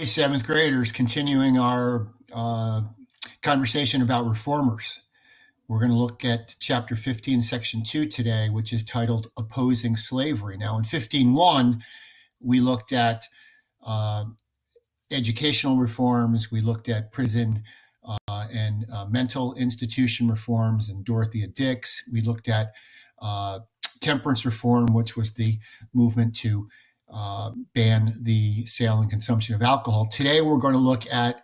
Seventh graders, continuing our conversation about reformers. We're going to look at chapter 15, section 2 today, which is titled Opposing Slavery. Now, in 15.1, we looked at educational reforms, we looked at prison and mental institution reforms and Dorothea Dix. We looked at temperance reform, which was the movement to ban the sale and consumption of alcohol. Today, we're going to look at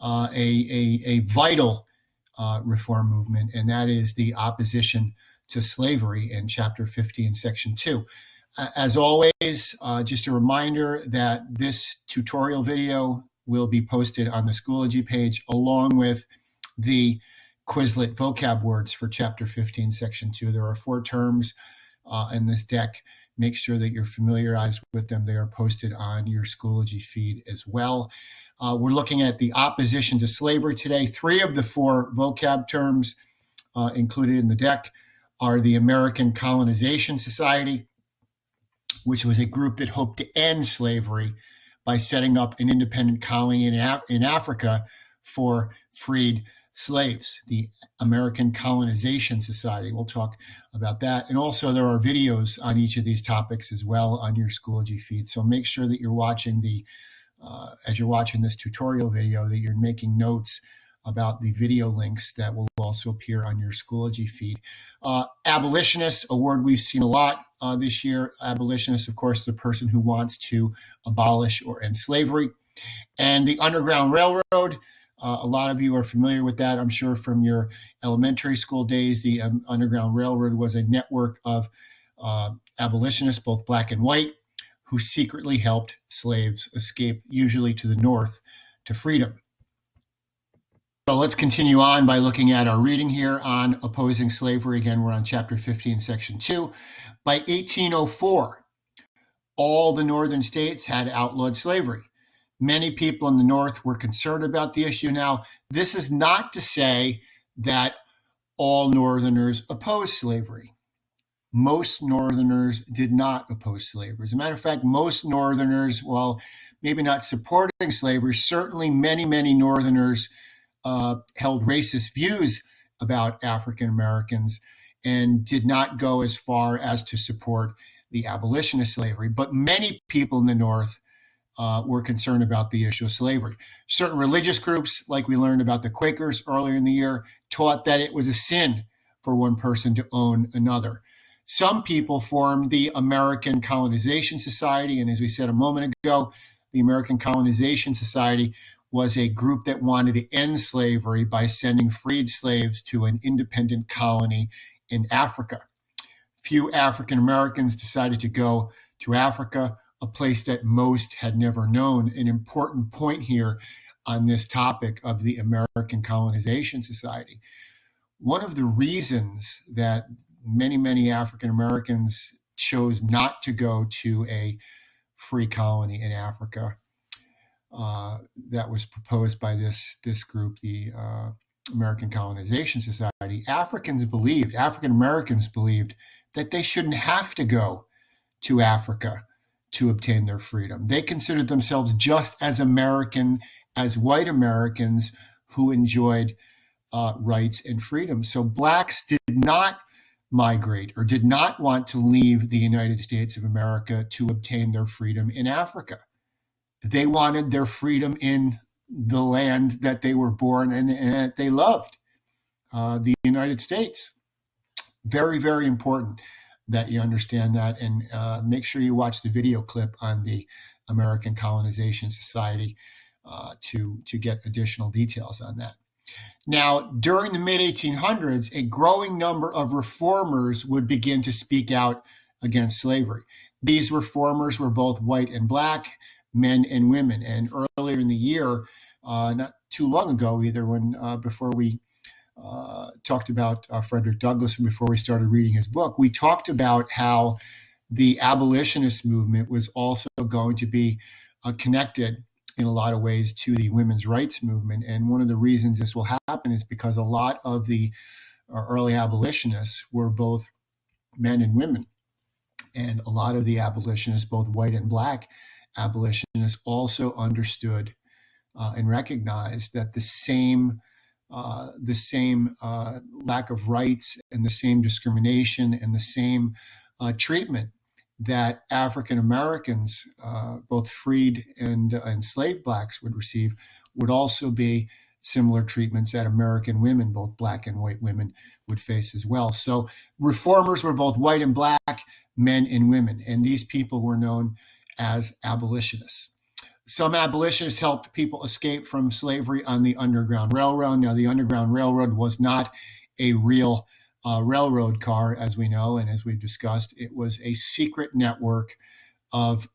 a vital reform movement, and that is the opposition to slavery in chapter 15, section 2. As always, just a reminder that this tutorial video will be posted on the Schoology page along with the Quizlet vocab words for chapter 15, section 2. There are 4 terms in this deck. Make sure that you're familiarized with them. They are posted on your Schoology feed as well. We're looking at the opposition to slavery today. 3 of the 4 vocab terms included in the deck are the American Colonization Society, which was a group that hoped to end slavery by setting up an independent colony in Africa for freed slaves, the American Colonization Society. We'll talk about that. And also there are videos on each of these topics as well on your Schoology feed. So make sure that you're watching as you're watching this tutorial video, that you're making notes about the video links that will also appear on your Schoology feed. Abolitionist, a word we've seen a lot this year. Abolitionist, of course, is the person who wants to abolish or end slavery. And the Underground Railroad, a lot of you are familiar with that, I'm sure, from your elementary school days. The Underground Railroad was a network of abolitionists, both black and white, who secretly helped slaves escape, usually to the north, to freedom. So let's continue on by looking at our reading here on opposing slavery. Again, we're on chapter 15, section 2. By 1804, all the northern states had outlawed slavery. Many people in the North were concerned about the issue. Now, this is not to say that all Northerners opposed slavery. Most Northerners did not oppose slavery. As a matter of fact, most Northerners, while maybe not supporting slavery, certainly many, many Northerners held racist views about African Americans and did not go as far as to support the abolition of slavery. But many people in the North were concerned about the issue of slavery. Certain religious groups, like we learned about the Quakers earlier in the year, taught that it was a sin for one person to own another. Some people formed the American Colonization Society, and as we said a moment ago, the American Colonization Society was a group that wanted to end slavery by sending freed slaves to an independent colony in Africa. Few African Americans decided to go to Africa, a place that most had never known. An important point here on this topic of the American Colonization Society. One of the reasons that many, many African Americans chose not to go to a free colony in Africa that was proposed by this group, the American Colonization Society. African Americans believed that they shouldn't have to go to Africa to obtain their freedom. They considered themselves just as American as white Americans who enjoyed rights and freedom. So blacks did not migrate or did not want to leave the United States of America to obtain their freedom in Africa. They wanted their freedom in the land that they were born in and that they loved, the United States. Very, very important that you understand that, and make sure you watch the video clip on the American Colonization Society to get additional details on that. Now, during the mid-1800s, a growing number of reformers would begin to speak out against slavery. These reformers were both white and black, men and women. And earlier in the year, not too long ago either, when before we talked about Frederick Douglass and before we started reading his book, we talked about how the abolitionist movement was also going to be connected in a lot of ways to the women's rights movement. And one of the reasons this will happen is because a lot of the early abolitionists were both men and women. And a lot of the abolitionists, both white and black, abolitionists also understood and recognized that the same lack of rights and the same discrimination and the same treatment that African Americans, both freed and enslaved blacks, would receive, would also be similar treatments that American women, both black and white women, would face as well. So reformers were both white and black, men and women, and these people were known as abolitionists. Some abolitionists helped people escape from slavery on the Underground Railroad. Now, the Underground Railroad was not a real railroad car, as we know, and as we've discussed. It was a secret network of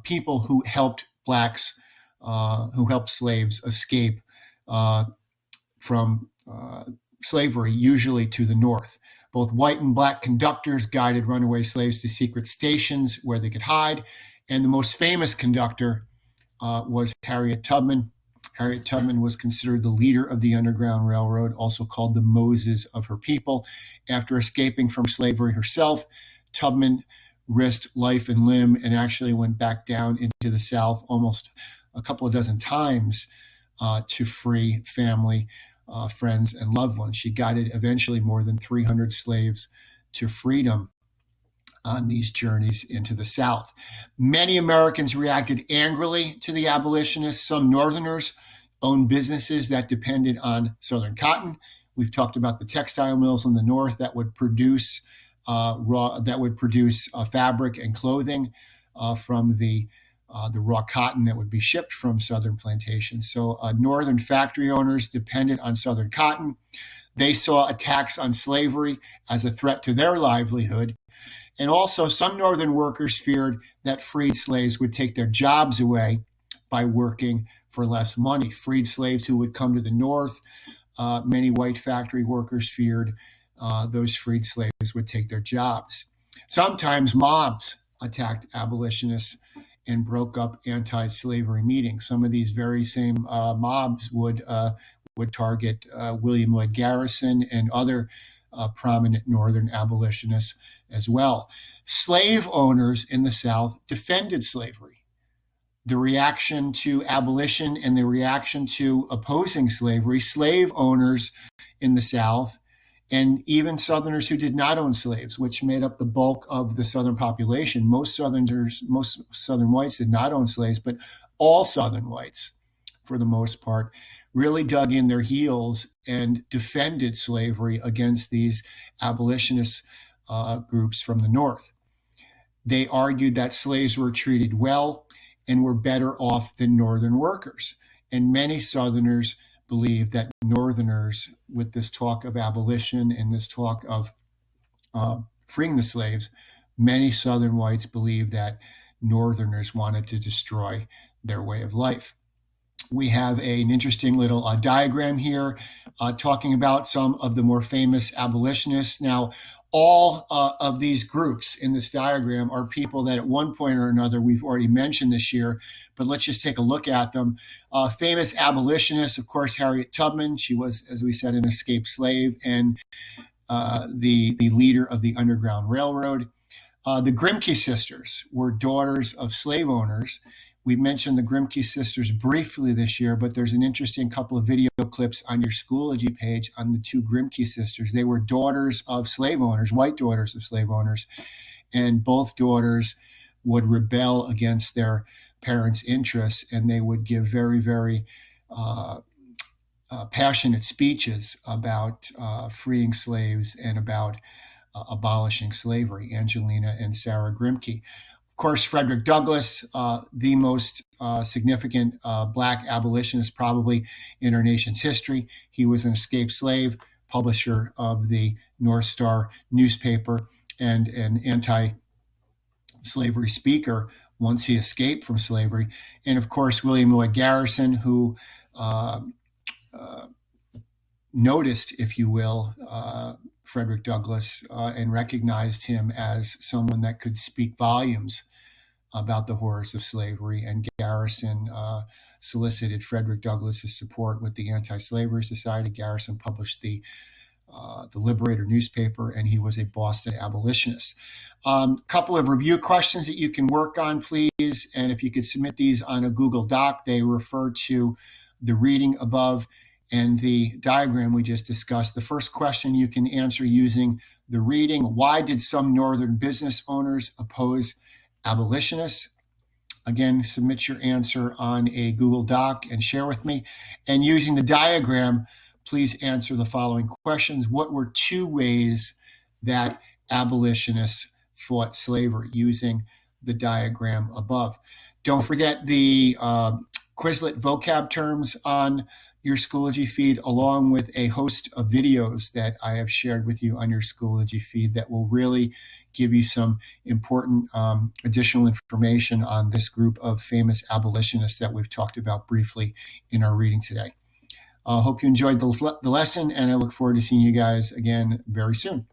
people who helped blacks, who helped slaves escape from slavery, usually to the north. Both white and black conductors guided runaway slaves to secret stations where they could hide. And the most famous conductor was Harriet Tubman. Harriet Tubman was considered the leader of the Underground Railroad, also called the Moses of her people. After escaping from slavery herself, Tubman risked life and limb and actually went back down into the South almost a couple of dozen times to free family, friends, and loved ones. She guided eventually more than 300 slaves to freedom on these journeys into the South. Many Americans reacted angrily to the abolitionists. Some Northerners owned businesses that depended on Southern cotton. We've talked about the textile mills in the North that would produce fabric and clothing from the raw cotton that would be shipped from Southern plantations. So Northern factory owners depended on Southern cotton. They saw attacks on slavery as a threat to their livelihood. And also, some Northern workers feared that freed slaves would take their jobs away by working for less money. Freed slaves who would come to the North, many white factory workers feared those freed slaves would take their jobs. Sometimes mobs attacked abolitionists and broke up anti-slavery meetings. Some of these very same mobs would target William Lloyd Garrison and other prominent Northern abolitionists as well. Slave owners in the South defended slavery. The reaction to abolition and the reaction to opposing slavery, slave owners in the South, and even Southerners who did not own slaves, which made up the bulk of the Southern population. Most Southern whites did not own slaves, but all Southern whites, for the most part, really dug in their heels and defended slavery against these abolitionist groups from the North. They argued that slaves were treated well and were better off than Northern workers. And many Southerners believed that Northerners, with this talk of abolition and this talk of freeing the slaves, many Southern whites believed that Northerners wanted to destroy their way of life. We have an interesting little diagram here talking about some of the more famous abolitionists. Now, all of these groups in this diagram are people that at one point or another we've already mentioned this year, but let's just take a look at them. Famous abolitionists, of course, Harriet Tubman. She was, as we said, an escaped slave and the leader of the Underground Railroad. The Grimke sisters were daughters of slave owners. We mentioned the Grimke sisters briefly this year, but there's an interesting couple of video clips on your Schoology page on the two Grimke sisters. They were daughters of slave owners, white daughters of slave owners, and both daughters would rebel against their parents' interests, and they would give very, very passionate speeches about freeing slaves and about abolishing slavery, Angelina and Sarah Grimke. Of course, Frederick Douglass, the most significant black abolitionist probably in our nation's history. He was an escaped slave, publisher of the North Star newspaper, and an anti-slavery speaker once he escaped from slavery. And of course, William Lloyd Garrison, who noticed, if you will, Frederick Douglass and recognized him as someone that could speak volumes about the horrors of slavery. And Garrison solicited Frederick Douglass's support with the Anti-Slavery Society. Garrison published the the Liberator newspaper, and he was a Boston abolitionist. Couple of review questions that you can work on, please. And if you could submit these on a Google Doc, they refer to the reading above and the diagram we just discussed. The first question you can answer using the reading: why did some Northern business owners oppose abolitionists? Again, submit your answer on a Google Doc and share with me. And using the diagram, please answer the following questions. What were two ways that abolitionists fought slavery? Using the diagram above. Don't forget the Quizlet vocab terms on your Schoology feed, along with a host of videos that I have shared with you on your Schoology feed that will really give you some important additional information on this group of famous abolitionists that we've talked about briefly in our reading today. I hope you enjoyed the lesson, and I look forward to seeing you guys again very soon.